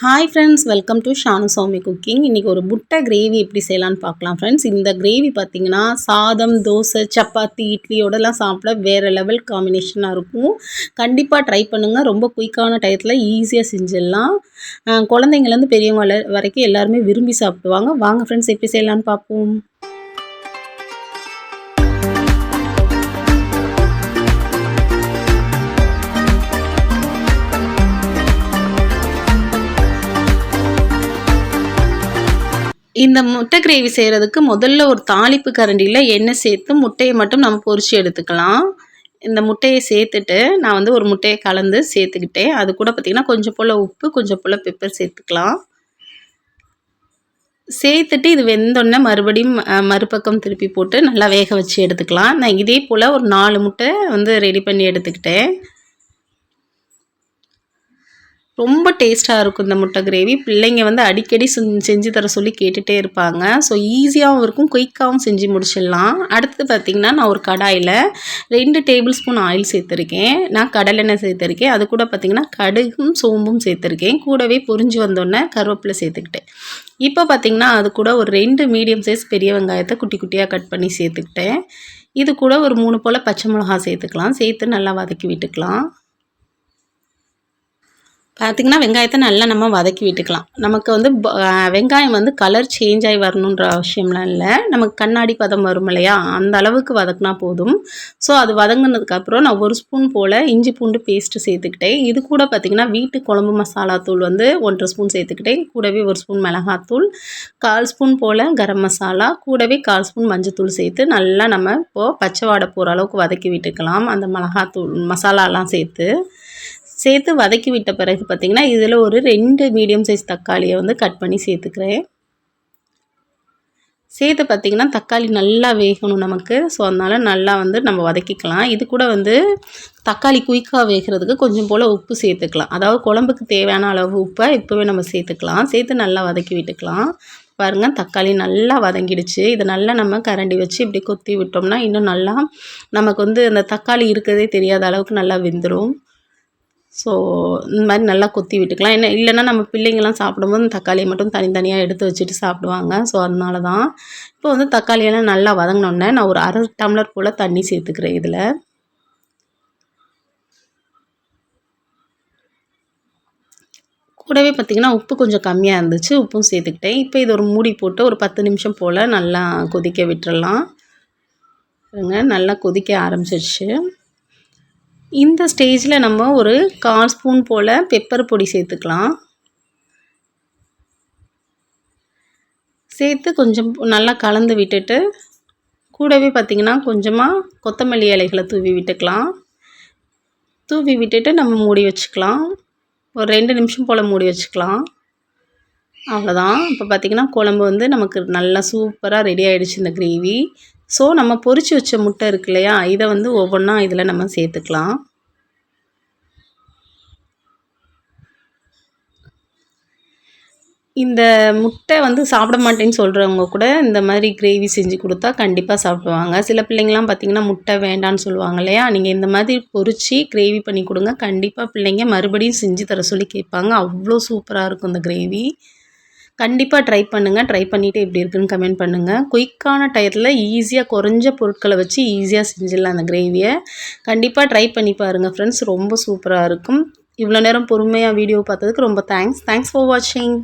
Hi friends, welcome to Shanu Soumi cooking. இன்றைக்கி ஒரு முட்டை கிரேவி எப்படி செய்யலான்னு பார்க்கலாம் ஃப்ரெண்ட்ஸ். இந்த கிரேவி பார்த்திங்கன்னா சாதம், தோசை, சப்பாத்தி, இட்லியோடலாம் சாப்பிட வேறு லெவல் காம்பினேஷனாக இருக்கும். கண்டிப்பாக ட்ரை பண்ணுங்கள். ரொம்ப குயிக்கான டயத்தில் ஈஸியாக செஞ்சிடலாம். குழந்தைங்கள்லேருந்து பெரியவங்க வரைக்கும் எல்லாருமே விரும்பி சாப்பிடுவாங்க. வாங்க ஃப்ரெண்ட்ஸ், எப்படி செய்யலான்னு பார்ப்போம். இந்த முட்டை கிரேவி செய்கிறதுக்கு முதல்ல ஒரு தாளிப்பு கரண்டியில் எண்ணெய் சேர்த்து முட்டையை மட்டும் நம்ம பொரித்து எடுத்துக்கலாம். இந்த முட்டையை சேர்த்துட்டு நான் ஒரு முட்டையை கலந்து சேர்த்துக்கிட்டேன். அது கூட பார்த்திங்கன்னா கொஞ்சம் போல் உப்பு, கொஞ்சம் போல் பெப்பர் சேர்த்துக்கலாம். சேர்த்துட்டு இது வெந்தோடனே மறுபடியும் மறுபக்கம் திருப்பி போட்டு நல்லா வேக வச்சு எடுத்துக்கலாம். நான் இதே போல் ஒரு 4 முட்டை ரெடி பண்ணி எடுத்துக்கிட்டேன். ரொம்ப டேஸ்ட்டாக இருக்கும் இந்த முட்டை கிரேவி. பிள்ளைங்க அடிக்கடி செஞ்சு தர சொல்லி கேட்டுகிட்டே இருப்பாங்க. ஸோ ஈஸியாகவும் இருக்கும், குயிக்காகவும் செஞ்சு முடிச்சிடலாம். அடுத்து பார்த்திங்கன்னா நான் ஒரு கடாயில் 2 டேபிள் ஸ்பூன் ஆயில் சேர்த்துருக்கேன். நான் கடலெண்ணெய் சேர்த்துருக்கேன். அது கூட பார்த்திங்கன்னா கடுகும் சோம்பும் சேர்த்துருக்கேன். கூடவே பொரிஞ்சு வந்தோடனே கருவேப்பிலை சேர்த்துக்கிட்டேன். இப்போ பார்த்திங்கன்னா அது கூட ஒரு 2 மீடியம் சைஸ் பெரிய வெங்காயத்தை குட்டி குட்டியாக கட் பண்ணி சேர்த்துக்கிட்டேன். இது கூட ஒரு 3 போல் பச்சை மிளகா சேர்த்துக்கலாம். சேர்த்து நல்லா வதக்கி விட்டுக்கலாம். பார்த்திங்கன்னா வெங்காயத்தை நல்லா நம்ம வதக்கி விட்டுக்கலாம். நமக்கு வெங்காயம் கலர் சேஞ்ச் ஆகி வரணுன்ற அவசியம்லாம் இல்லை. நமக்கு கண்ணாடி பதம் வரும் இல்லையா, அந்த அளவுக்கு வதக்கினா போதும். ஸோ அது வதங்கினதுக்கப்புறம் நான் 1 ஸ்பூன் போல் இஞ்சி பூண்டு பேஸ்ட்டு சேர்த்துக்கிட்டேன். இது கூட பார்த்திங்கன்னா வீட்டு குழம்பு மசாலா தூள் 1.5 ஸ்பூன் சேர்த்துக்கிட்டேன். கூடவே 1 ஸ்பூன் மிளகாத்தூள், 1/4 ஸ்பூன் போல் கரம் மசாலா, கூடவே 1/4 ஸ்பூன் மஞ்சத்தூள் சேர்த்து நல்லா நம்ம இப்போது பச்சை வாடை போகிற அளவுக்கு வதக்கி விட்டுக்கலாம். அந்த மிளகாத்தூள் மசாலாலாம் சேர்த்து வதக்கி விட்ட பிறகு பார்த்திங்கன்னா இதில் ஒரு 2 மீடியம் சைஸ் தக்காளியை கட் பண்ணி சேர்த்துக்கிறேன். சேர்த்து பார்த்திங்கன்னா தக்காளி நல்லா வேகணும் நமக்கு. ஸோ அதனால் நல்லா நம்ம வதக்கிக்கலாம். இது கூட தக்காளி குயிக்காக வேகிறதுக்கு கொஞ்சம் போல் உப்பு சேர்த்துக்கலாம். அதாவது குழம்புக்கு தேவையான அளவு உப்பை இப்போவே நம்ம சேர்த்துக்கலாம். சேர்த்து நல்லா வதக்கி விட்டுக்கலாம். பாருங்கள், தக்காளி நல்லா வதங்கிடுச்சு. இதை நல்லா நம்ம கரண்டி வச்சு இப்படி கொத்தி விட்டோம்னா இன்னும் நல்லா நமக்கு அந்த தக்காளி இருக்கிறதே தெரியாத அளவுக்கு நல்லா வெந்துடும். ஸோ இந்த மாதிரி நல்லா கொத்தி விட்டுக்கலாம். இல்லைன்னா நம்ம பிள்ளைங்கள்லாம் சாப்பிடும்போது தக்காளியை மட்டும் தனித்தனியாக எடுத்து வச்சுட்டு சாப்பிடுவாங்க. ஸோ அதனால தான் இப்போ தக்காளியெல்லாம் நல்லா வதங்கினோடனே நான் ஒரு 1/2 டம்ளர் போல் தண்ணி சேர்த்துக்கிறேன். இதில் கூடவே பார்த்திங்கன்னா உப்பு கொஞ்சம் கம்மியாக இருந்துச்சு, உப்பும் சேர்த்துக்கிட்டேன். இப்போ இது ஒரு மூடி போட்டு ஒரு 10 நிமிஷம் போல் நல்லா கொதிக்க விட்டுறலாம். நல்லா கொதிக்க ஆரம்பிச்சிடுச்சு. இந்த ஸ்டேஜில் நம்ம ஒரு 1/4 ஸ்பூன் போல் பெப்பர் பொடி சேர்த்துக்கலாம். சேர்த்து கொஞ்சம் நல்லா கலந்து விட்டுட்டு கூடவே பார்த்திங்கன்னா கொஞ்சமாக கொத்தமல்லி இலைகளை தூவி விட்டுக்கலாம். தூவி விட்டுட்டு நம்ம மூடி வச்சுக்கலாம். ஒரு 2 நிமிஷம் போல் மூடி வச்சுக்கலாம். அவ்வளோதான். இப்போ பார்த்திங்கன்னா குழம்பு நமக்கு நல்லா சூப்பராக ரெடி ஆகிடுச்சு இந்த கிரேவி. ஸோ நம்ம பொரிச்சு வச்ச முட்டை இருக்கு இல்லையா, இதை ஒவ்வொன்றா இதில் நம்ம சேர்த்துக்கலாம். இந்த முட்டை சாப்பிட மாட்டேன்னு சொல்கிறவங்க கூட இந்த மாதிரி கிரேவி செஞ்சு கொடுத்தா கண்டிப்பாக சாப்பிடுவாங்க. சில பிள்ளைங்களாம் பார்த்திங்கன்னா முட்டை வேண்டான்னு சொல்லுவாங்க இல்லையா, நீங்கள் இந்த மாதிரி பொரிச்சு கிரேவி பண்ணி கொடுங்க. கண்டிப்பாக பிள்ளைங்க மறுபடியும் செஞ்சு தர சொல்லி கேட்பாங்க. அவ்வளோ சூப்பராக இருக்கும் இந்த கிரேவி. கண்டிப்பாக ட்ரை பண்ணுங்கள். ட்ரை பண்ணிவிட்டு எப்படி இருக்குன்னு கமெண்ட் பண்ணுங்கள். குயிக்கான டயத்தில் ஈஸியாக குறைஞ்ச பொருட்களை வச்சு ஈஸியாக செஞ்சிடலாம் அந்த கிரேவியை. கண்டிப்பாக ட்ரை பண்ணி பாருங்கள் ஃப்ரெண்ட்ஸ். ரொம்ப சூப்பராக இருக்கும். இவ்வளோ நேரம் பொறுமையாக வீடியோ பார்த்ததுக்கு ரொம்ப தேங்க்ஸ் ஃபார் வாட்சிங்.